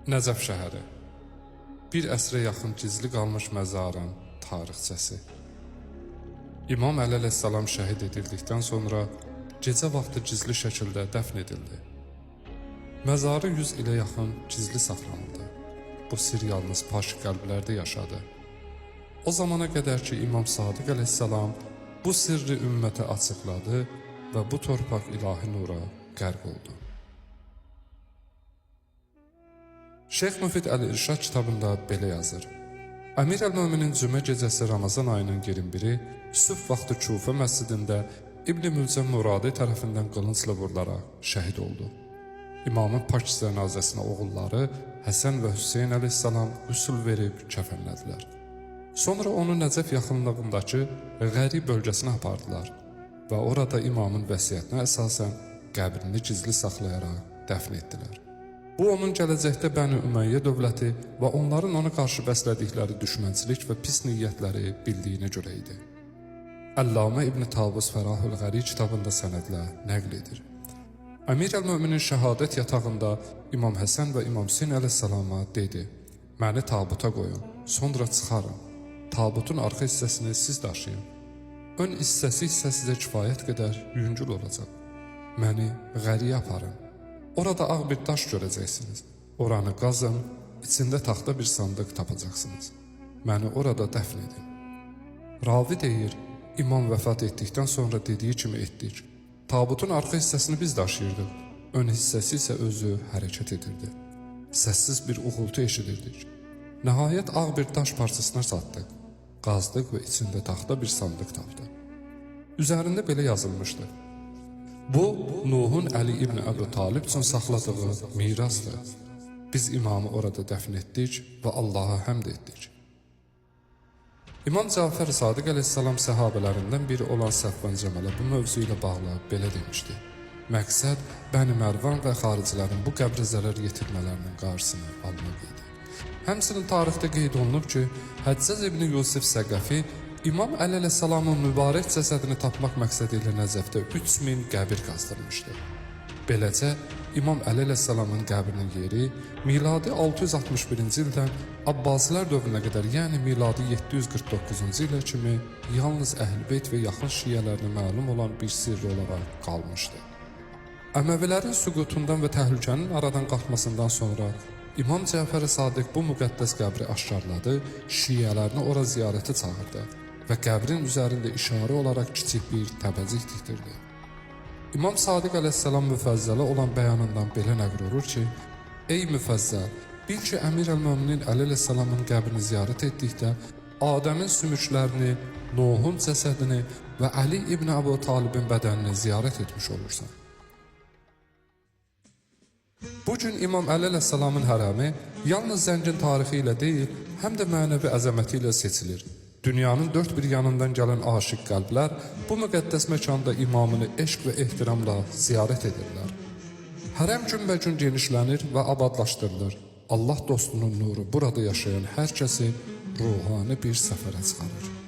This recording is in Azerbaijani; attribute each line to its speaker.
Speaker 1: Nəcəf şəhəri. Bir əsrə yaxın gizli qalmış məzarın tarixçəsi. İmam Əli əleyhissalam şəhid edildikdən sonra gecə vaxtı gizli şəkildə dəfn edildi. Məzarı 100 ilə yaxın gizli saxlanıldı. Bu sir yalnız paş qəlblərdə yaşadı. O zamana qədər ki İmam Sadiq əleyhissalam bu sirri ümmətə açıqladı və bu torpaq ilahi nura qərq oldu. Şeyx Müfid Əl-İrşad kitabında belə yazır. Əmir əl-Möminin cümə gecəsi Ramazan ayının 21-i sübh vaxtı Kufə məscidində İbn-i Mülcəm Muradi tərəfindən qılıncla vurularaq şəhid oldu. İmamın pak cənazəsinə oğulları Həsən və Hüseyn əleyhissalam üsul verib kəfənlədilər. Sonra onu Nəcəf yaxınlığındakı Qərib bölgəsinə apardılar və orada imamın vəsiyyətinə əsasən qəbrini gizli saxlayaraq dəfn etdilər. Bu onun gələcəkdə Bəni Ümeyyə dövləti və onların ona qarşı bəslədikləri düşmənçilik və pis niyyətləri bildiyinə görə idi. Əllamə İbn Tavus Fərahül Qəri kitabında sənədlə nəql edir. Əmir əl-Möminin şəhadət yatağında İmam Həsən və İmam Hüseyn əleyhissalama dedi: "Məni tabuta qoyun, sonra çıxarın. Tabutun arxa hissəsini siz daşıyın. Ön hissəsi isə sizə kifayət qədər yüngül olacaq. Məni Qəriyə aparın. Orada ağ bir daş görəcəksiniz. Oranı qazın, içində taxta bir sandıq tapacaqsınız. Məni orada dəfn edin." Ravi deyir, İmam vəfat etdikdən sonra dediyi kimi etdik. Tabutun arxa hissəsini biz daşıyırdıq. Ön hissəsi isə özü hərəkət edirdi. Səssiz bir uğultu eşidirdik. Nəhayət ağ bir daş parçasına çatdıq. Qazdıq və içində taxta bir sandıq tapdı. Üzərində belə yazılmışdı: "Bu, Nuhun Əli İbn Əbu Talib üçün saxladığı mirasdır. Biz imamı orada dəfn etdik və Allaha həmd etdik." İmam Cəfər Sadiq əleyhissalam səhabələrindən biri olan Səfvan Cəmələ bu mövzu ilə bağlı belə demişdi: "Məqsəd Bəni Mərvan və xaricilərin bu qəbrə zərər yetirmələrinin qarşısını almaq idi." Həmçinin tarixdə qeyd olunub ki, Həccəc İbn Yusif Səqəfi İmam Əli əleyhissalamın mübarək cəsədini tapmaq məqsədi ilə Nəcəfdə 3000 qəbir qazdırmışdı. Beləcə, İmam Əli əleyhissalamın qəbrinin yeri miladi 661-ci ildən Abbasilər dövrünə qədər, yəni miladi 749-cu ilə kimi yalnız Əhl-Beyt və yaxın şiyələrinə məlum olan bir sirri olaraq qalmışdı. Əməvilərin süqutundan və təhlükənin aradan qalxmasından sonra İmam Cəfər Sadiq bu müqəddəs qəbri aşkarladı, şiyələrini ora ziyarətə çağırdı və qəbrin üzərində işarə olaraq kiçik bir təbəzik tikdirdi. İmam Sadiq əleyhissalam müfəzzələ olan bəyanından belə nəql olur ki: "Ey müfəzzəl, bil ki Əmir əl-Möminin Əli əleyhissalamın qəbrini ziyarət etdikdə Adəmin sümüklərini, Nuhun cəsədini və Əli İbn Əbu Talibin bədənini ziyarət etmiş olursan." Bugün İmam Əli əleyhissalamın hərəmi yalnız zəngin tarixi ilə deyil, həm də mənəvi əzəməti ilə seçilir. Dünyanın dörd bir yanından gələn aşiq qəlblər bu müqəddəs məkanda imamını eşq və ehtiramla ziyarət edirlər. Hərəm günbəgün genişlənir və abadlaşdırılır. Allah dostunun nuru burada yaşayan hər kəsi ruhani bir səfərə çıxarır.